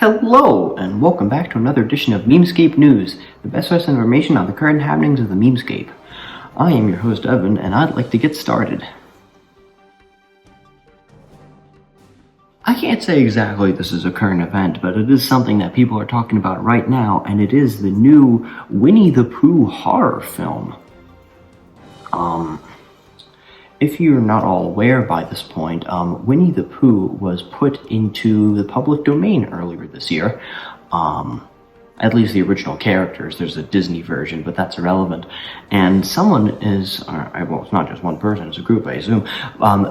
Hello, and welcome back to another edition of Memescape News, the best source of information on the current happenings of the Memescape. I am your host, Evan, and I'd like to get started. I can't say exactly this is a current event, but it is something that people are talking about right now, and it is the new Winnie the Pooh horror film. If you're not all aware by this point, Winnie the Pooh was put into the public domain earlier this year. At least the original characters. There's a Disney version, but that's irrelevant. And someone is, well, it's not just one person, it's a group, I assume.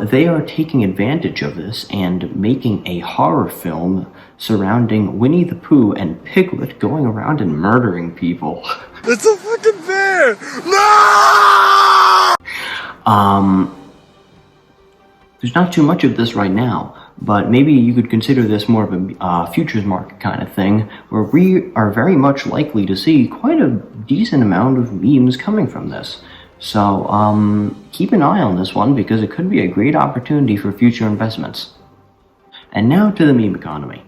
They are taking advantage of this and making a horror film surrounding Winnie the Pooh and Piglet going around and murdering people. It's a fucking bear! No! There's not too much of this right now, but maybe you could consider this more of a futures market kind of thing, where we are very much likely to see quite a decent amount of memes coming from this. So, keep an eye on this one, because it could be a great opportunity for future investments. And now to the meme economy.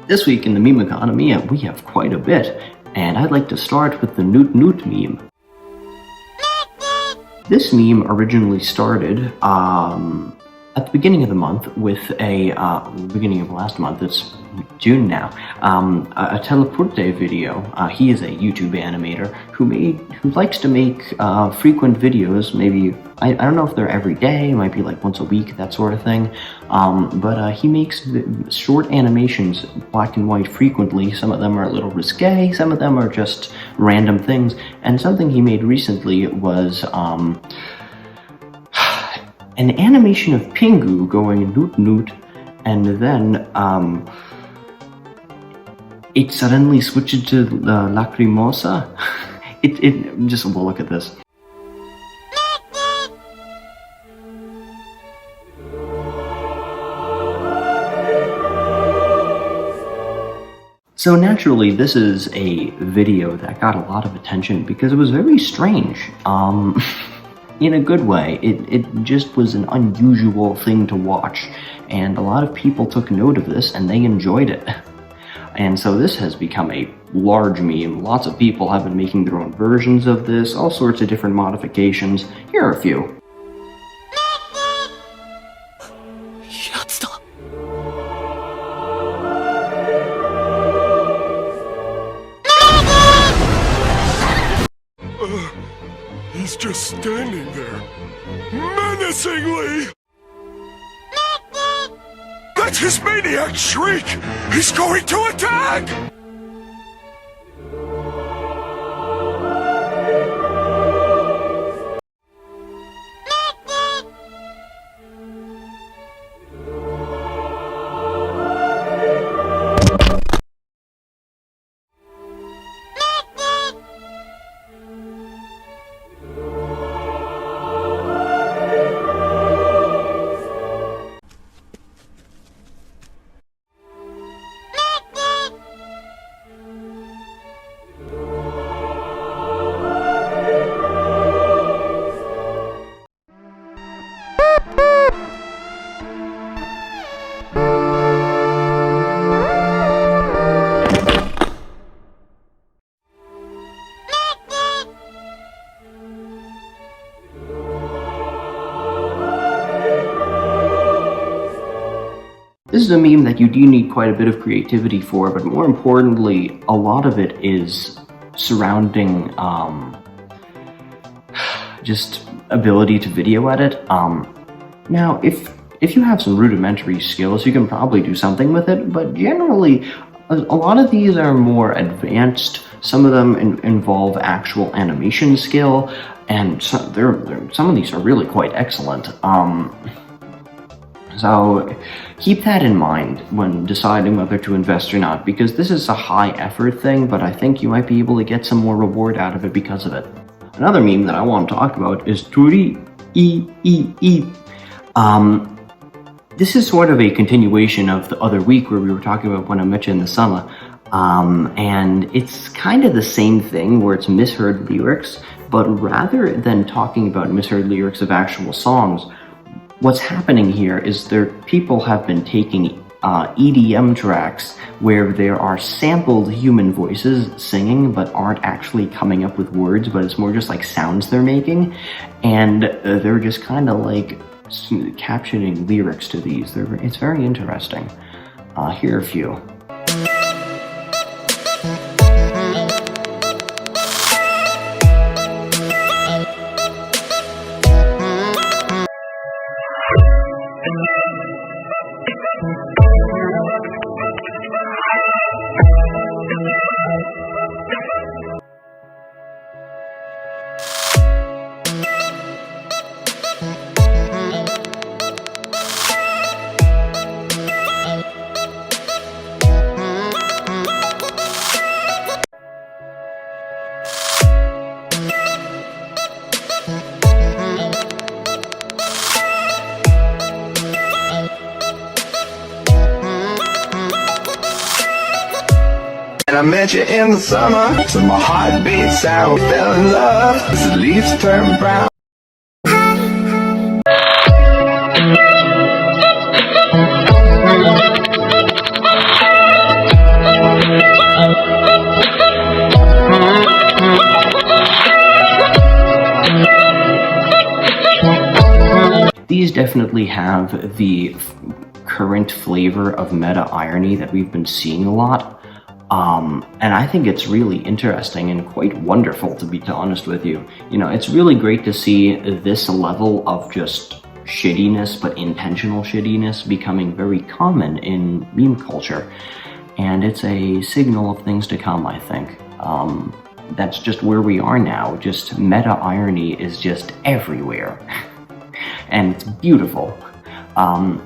This week in the meme economy, we have quite a bit. And I'd like to start with the NOOT NOOT meme. This meme originally started at the beginning of the month with beginning of last month, it's June now, a teleporte video. He is a YouTube animator who likes to make frequent videos, maybe, I don't know if they're every day, it might be like once a week, that sort of thing. But he makes short animations, black and white, frequently. Some of them are a little risque, some of them are just random things. And something he made recently was an animation of Pingu going Noot Noot, and then it suddenly switches to Lacrimosa. Just a look at this. So naturally, this is a video that got a lot of attention because it was very strange. In a good way. It just was an unusual thing to watch, and a lot of people took note of this and they enjoyed it. And so this has become a large meme. Lots of people have been making their own versions of this, all sorts of different modifications. Here are a few. He's just standing there, menacingly! That's his maniac shriek! He's going to attack! This is a meme that you do need quite a bit of creativity for, but more importantly, a lot of it is surrounding just ability to video edit. Now, if you have some rudimentary skills, you can probably do something with it, but generally, a lot of these are more advanced. Some of them involve actual animation skill, and some of these are really quite excellent. So keep that in mind when deciding whether to invest or not, because this is a high effort thing, but I think you might be able to get some more reward out of it because of it. Another meme that I want to talk about is Turi. This is sort of a continuation of the other week where we were talking about When I Met You in the Summer. And it's kind of the same thing where it's misheard lyrics, but rather than talking about misheard lyrics of actual songs, what's happening here is people have been taking EDM tracks where there are sampled human voices singing but aren't actually coming up with words, but it's more just like sounds they're making, and they're just kind of like captioning lyrics to these. It's very interesting. Here are a few. I met you in the summer, so my heart beats out. We fell in love as the leaves turn brown. These definitely have the current flavor of meta-irony that we've been seeing a lot. And I think it's really interesting and quite wonderful, to be honest with you. You know, it's really great to see this level of just shittiness, but intentional shittiness, becoming very common in meme culture. And it's a signal of things to come, I think. That's just where we are now. Just meta-irony is just everywhere. And it's beautiful.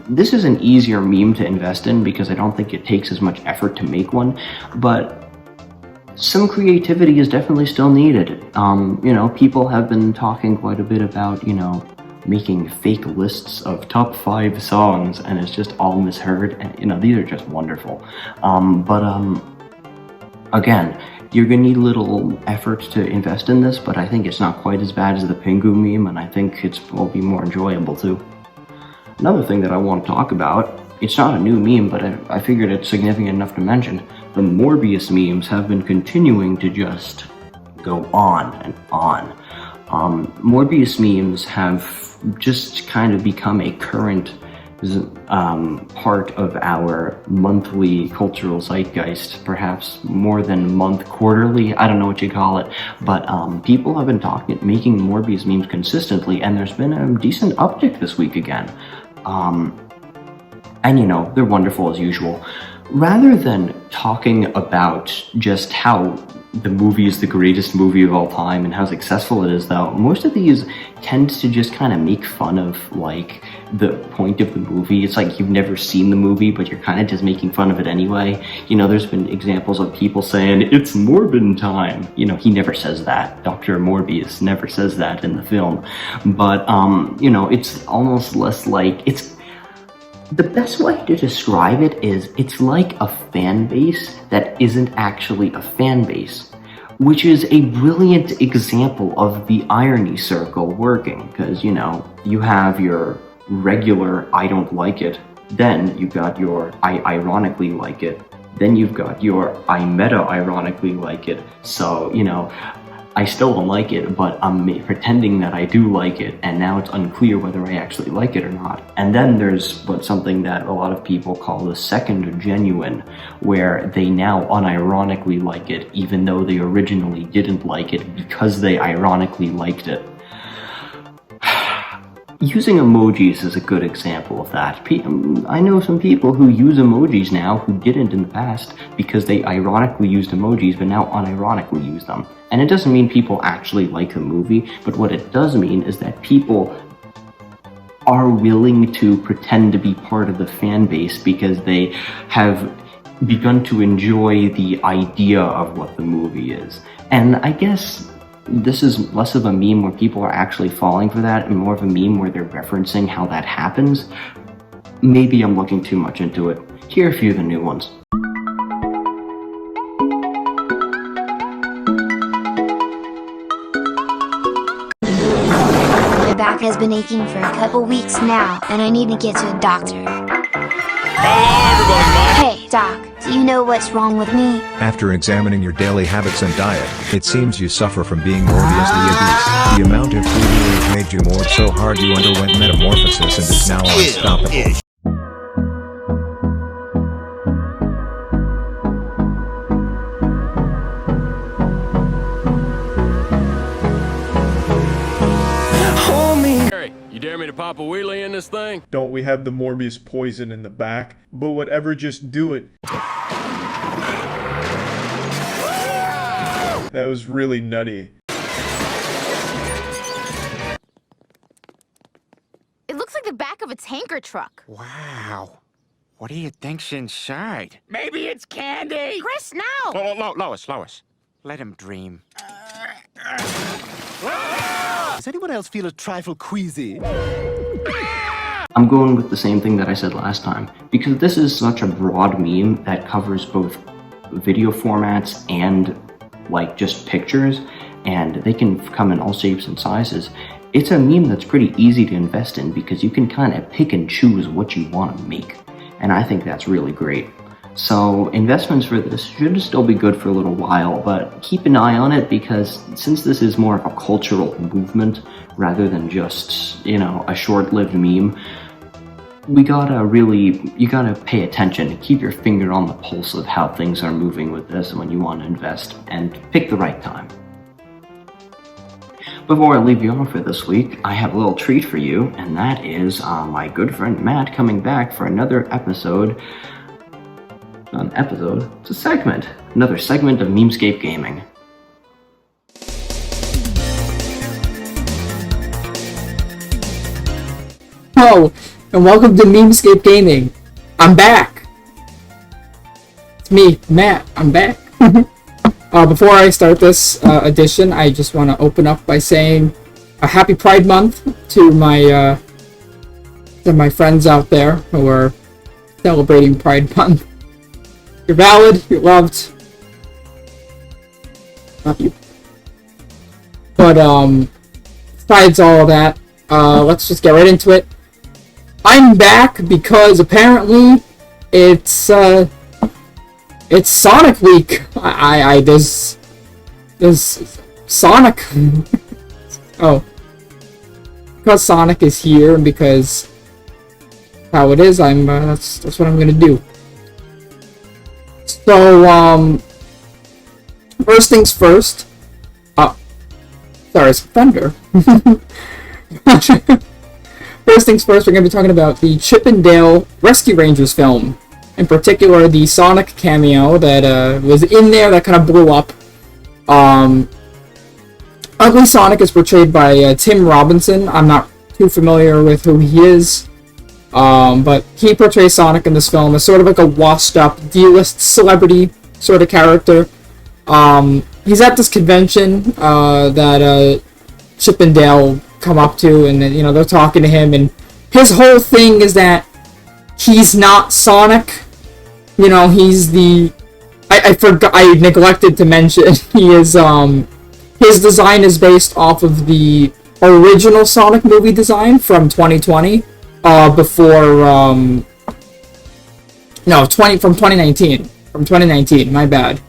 This is an easier meme to invest in because I don't think it takes as much effort to make one, but some creativity is definitely still needed. You know, people have been talking quite a bit about, you know, making fake lists of top 5 songs, and it's just all misheard, and, you know, these are just wonderful. Again, you're gonna need a little effort to invest in this, but I think it's not quite as bad as the Pingu meme, and I think it will be more enjoyable too. Another thing that I want to talk about, it's not a new meme, but I figured it's significant enough to mention. The Morbius memes have been continuing to just go on and on. Morbius memes have just kind of become a current part of our monthly cultural zeitgeist, perhaps more than quarterly, I don't know what you call it, but people have been making Morbius memes consistently, and there's been a decent uptick this week again. And you know, they're wonderful as usual. Rather than talking about just how the movie is the greatest movie of all time and how successful it is, though, most of these tend to just kind of make fun of, like, the point of the movie. It's like you've never seen the movie, but you're kind of just making fun of it anyway. You know, there's been examples of people saying, "It's Morbin time." You know, he never says that. Dr. Morbius never says that in the film. But, you know, it's almost less like, the best way to describe it is it's like a fan base that isn't actually a fan base, which is a brilliant example of the irony circle working, because, you know, you have your regular "I don't like it," then you've got your "I ironically like it," then you've got your "I meta-ironically like it," so, you know, I still don't like it, but I'm pretending that I do like it, and now it's unclear whether I actually like it or not. And then there's something that a lot of people call the second genuine, where they now unironically like it, even though they originally didn't like it because they ironically liked it. Using emojis is a good example of that. I know some people who use emojis now who didn't in the past because they ironically used emojis but now unironically use them. And it doesn't mean people actually like the movie, but what it does mean is that people are willing to pretend to be part of the fan base because they have begun to enjoy the idea of what the movie is. And I guess this is less of a meme where people are actually falling for that and more of a meme where they're referencing how that happens. Maybe I'm looking too much into it. Here are a few of the new ones. back has been aching for a couple weeks now, and I need to get to a doctor. Hello, everybody, Hey, Doc, do you know what's wrong with me? After examining your daily habits and diet, it seems you suffer from being morbiously obese. The amount of food you ate made you morb so hard you underwent metamorphosis and is now unstoppable. You dare me to pop a wheelie in this thing? Don't we have the Morbius poison in the back? But whatever, just do it. That was really nutty. It looks like the back of a tanker truck. Wow. What do you think's inside? Maybe it's candy! Chris, now! Lois. Let him dream. Does anyone else feel a trifle queasy? I'm going with the same thing that I said last time, because this is such a broad meme that covers both video formats and like just pictures, and they can come in all shapes and sizes. It's a meme that's pretty easy to invest in because you can kind of pick and choose what you want to make, and I think that's really great. So investments for this should still be good for a little while, but keep an eye on it because since this is more of a cultural movement rather than just, you know, a short-lived meme, you gotta pay attention, keep your finger on the pulse of how things are moving with this when you want to invest, and pick the right time. Before I leave you off for this week, I have a little treat for you, and that is my good friend Matt coming back for another episode. It's a segment. Another segment of Memescape Gaming. Hello, and welcome to Memescape Gaming. I'm back. It's me, Matt. I'm back. Before I start this edition, I just want to open up by saying a happy Pride Month to my friends out there who are celebrating Pride Month. You're valid, you're loved. Not you. But, besides all that, let's just get right into it. I'm back because apparently it's Sonic Week. There's Sonic. Oh. Because Sonic is here and because how it is, that's what I'm gonna do. So, first things first. Sorry, it's Thunder. First things first, we're going to be talking about the Chip and Dale Rescue Rangers film. In particular, the Sonic cameo that was in there that kind of blew up. Ugly Sonic is portrayed by Tim Robinson. I'm not too familiar with who he is. But he portrays Sonic in this film as sort of like a washed-up D-list celebrity sort of character. He's at this convention that Chip and Dale come up to, and you know they're talking to him, and his whole thing is that he's not Sonic. You know, he's the I neglected to mention he is his design is based off of the original Sonic movie design from 2020. From 2019, my bad.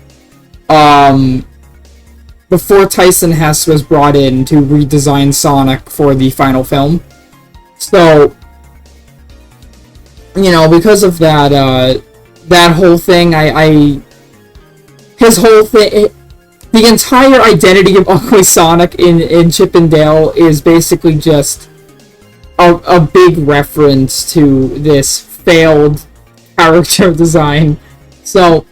Before Tyson Hesse was brought in to redesign Sonic for the final film. So, you know, because of that, that whole thing, his whole thing, the entire identity of Ugly Sonic in Chip and Dale is basically just a big reference to this failed character design. So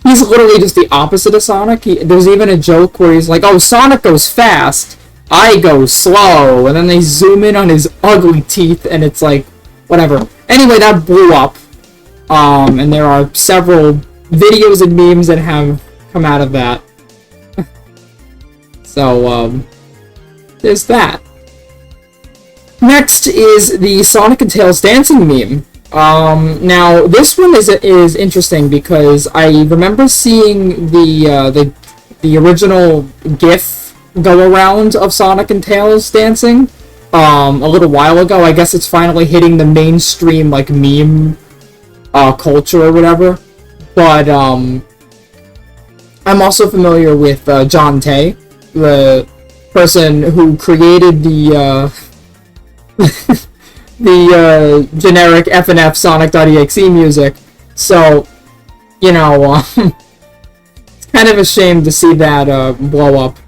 he's literally just the opposite of Sonic. There's even a joke where he's like, oh, Sonic goes fast, I go slow, and then they zoom in on his ugly teeth, and it's like, whatever. Anyway, that blew up, and there are several videos and memes that have come out of that. So, there's that. Next is the Sonic and Tails dancing meme. Now this one is interesting because I remember seeing the original GIF go around of Sonic and Tails dancing, a little while ago. I guess it's finally hitting the mainstream, like, meme culture or whatever. But I'm also familiar with John Tay, the person who created the the generic FNF Sonic.exe music. So, you know, it's kind of a shame to see that blow up.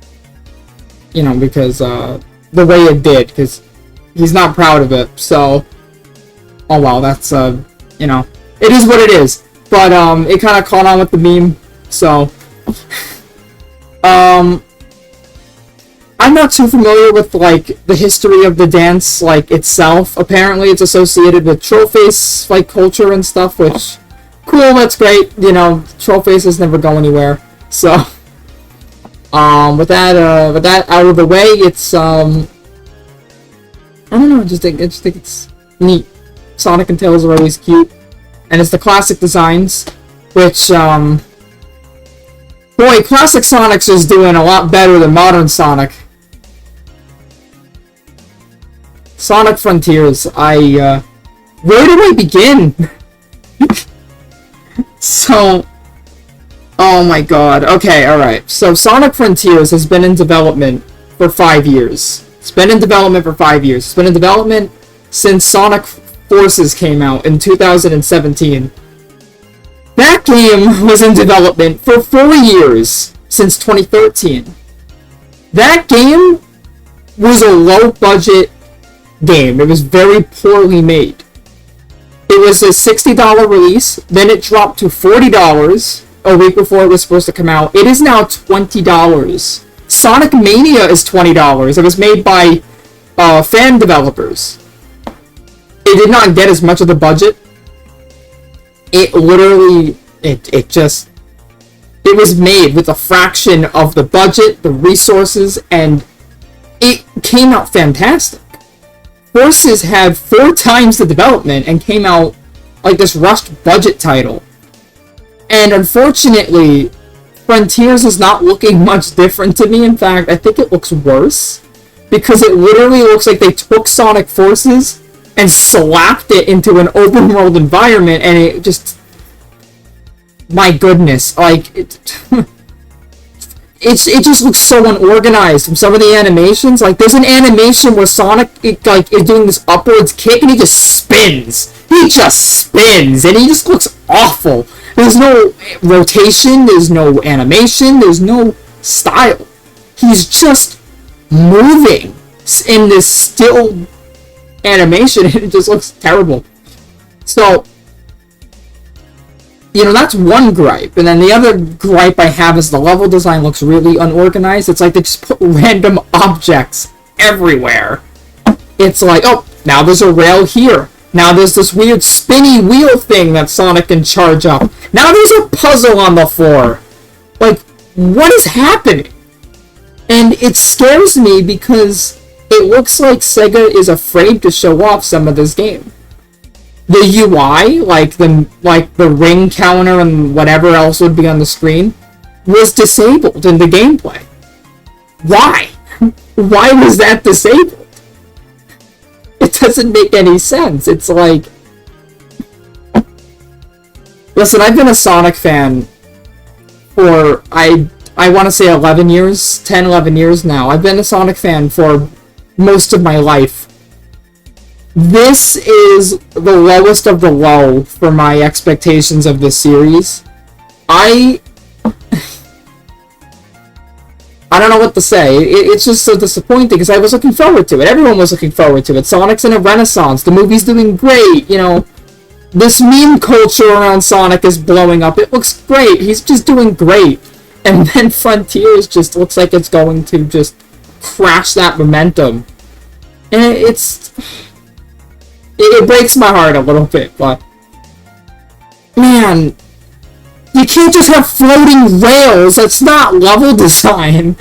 You know, because the way it did, because he's not proud of it. So, oh well, that's you know, it is what it is. But it kind of caught on with the meme. So, I'm not too familiar with, like, the history of the dance, like, itself. Apparently, it's associated with trollface, like, culture and stuff, which, cool, that's great. You know, trollfaces never go anywhere. So, with that out of the way, it's, I don't know, I just think it's neat. Sonic and Tails are always cute. And it's the classic designs, which, boy, classic Sonic's is doing a lot better than modern Sonic. Sonic Frontiers, where do I begin? So, oh my god, okay, alright. So, Sonic Frontiers has been in development for 5 years. It's been in development for 5 years. It's been in development since Sonic Forces came out in 2017. That game was in development for 4 years, since 2013. That game was a low-budget game. It was very poorly made. It was a $60 release, then it dropped to $40 a week before it was supposed to come out. It is now $20. Sonic Mania is $20. It was made by fan developers. It did not get as much of the budget. It literally, it was made with a fraction of the budget, the resources, and it came out fantastic. Forces had 4 times the development and came out like this rushed budget title. And unfortunately, Frontiers is not looking much different to me. In fact, I think it looks worse. Because it literally looks like they took Sonic Forces and slapped it into an open world environment, and it just, my goodness, like, it just looks so unorganized from some of the animations. Like, there's an animation where Sonic, is doing this upwards kick, and he just spins. He just spins, and he just looks awful. There's no rotation, there's no animation, there's no style. He's just moving in this still animation, and it just looks terrible. So, you know, that's one gripe. And then the other gripe I have is the level design looks really unorganized. It's like they just put random objects everywhere. It's like, oh, now there's a rail here. Now there's this weird spinny wheel thing that Sonic can charge up. Now there's a puzzle on the floor. Like, what is happening? And it scares me because it looks like Sega is afraid to show off some of this game. The UI, like the ring counter and whatever else would be on the screen, was disabled in the gameplay. Why? Why was that disabled? It doesn't make any sense. It's like, listen, I've been a Sonic fan for, I want to say 11 years, 10, 11 years now. I've been a Sonic fan for most of my life. This is the lowest of the low for my expectations of this series. I don't know what to say. It's just so disappointing because I was looking forward to it. Everyone was looking forward to it. Sonic's in a renaissance. The movie's doing great. You know, this meme culture around Sonic is blowing up. It looks great. He's just doing great. And then Frontiers just looks like it's going to just crash that momentum. And it breaks my heart a little bit, but man, you can't just have floating rails. That's not level design.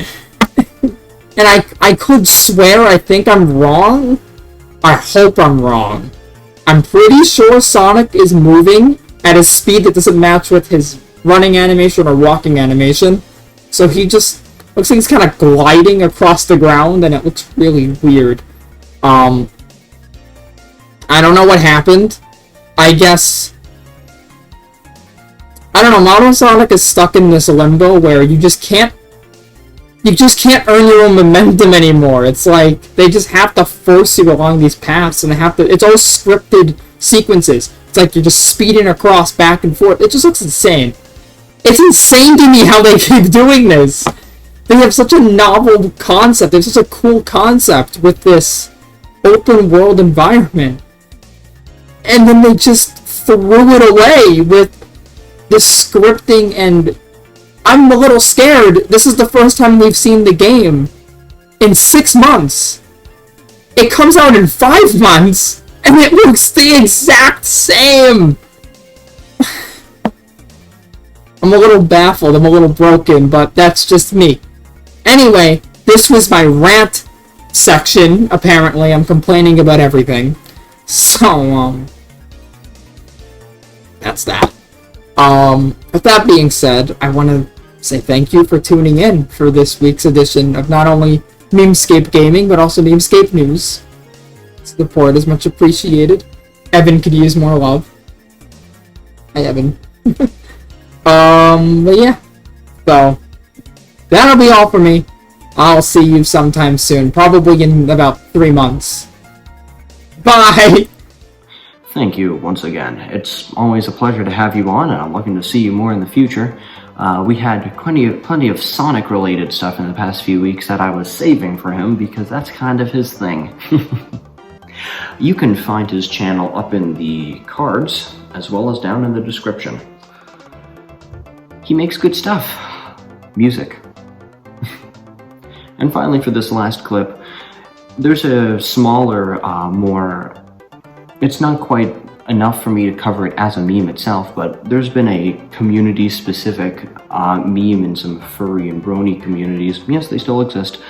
And I could swear I think I'm wrong. I hope I'm wrong. I'm pretty sure Sonic is moving at a speed that doesn't match with his running animation or walking animation. So he just looks like he's kind of gliding across the ground, and it looks really weird. I don't know what happened. I guess... I don't know, Model Sonic is stuck in this limbo where you just can't earn your own momentum anymore. It's like, they just have to force you along these paths, and it's all scripted sequences. It's like you're just speeding across back and forth. It just looks insane. It's insane to me how they keep doing this. They have such a novel concept. They have such a cool concept with this open world environment. And then they just threw it away with this scripting, and I'm a little scared. This is the first time we've seen the game in 6 months. It comes out in 5 months, and it looks the exact same. I'm a little baffled, I'm a little broken, but that's just me. Anyway, this was my rant section. Apparently, I'm complaining about everything. So, that's that. With that being said, I want to say thank you for tuning in for this week's edition of not only Memescape Gaming, but also Memescape News. Support is much appreciated. Evan could use more love. Hi, Evan. But yeah. So, that'll be all for me. I'll see you sometime soon. Probably in about 3 months. Bye! Thank you once again. It's always a pleasure to have you on, and I'm looking to see you more in the future. We had plenty of Sonic-related stuff in the past few weeks that I was saving for him, because that's kind of his thing. You can find his channel up in the cards, as well as down in the description. He makes good stuff. Music. And finally, for this last clip, there's a smaller, more... It's not quite enough for me to cover it as a meme itself, but there's been a community-specific meme in some furry and brony communities, yes, they still exist,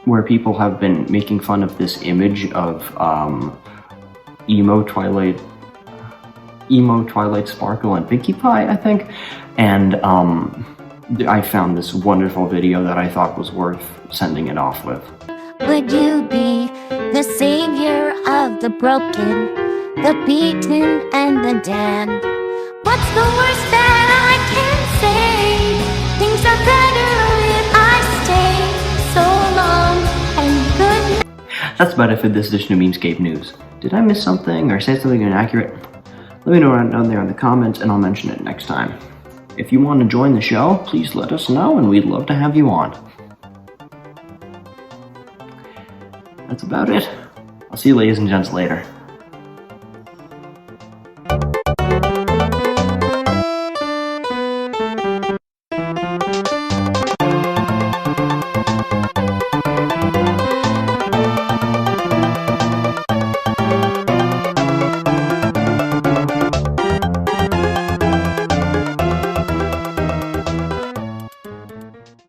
where people have been making fun of this image of emo Twilight Sparkle and Pinkie Pie, I think, and I found this wonderful video that I thought was worth sending it off with. Would you be the savior of the broken, the beaten, and the damned? What's the worst that I can say? Things are better if I stay so long and good. That's about it for this edition of Memescape News. Did I miss something or say something inaccurate? Let me know down there in the comments and I'll mention it next time. If you want to join the show, please let us know and we'd love to have you on. That's about it. I'll see you ladies and gents later.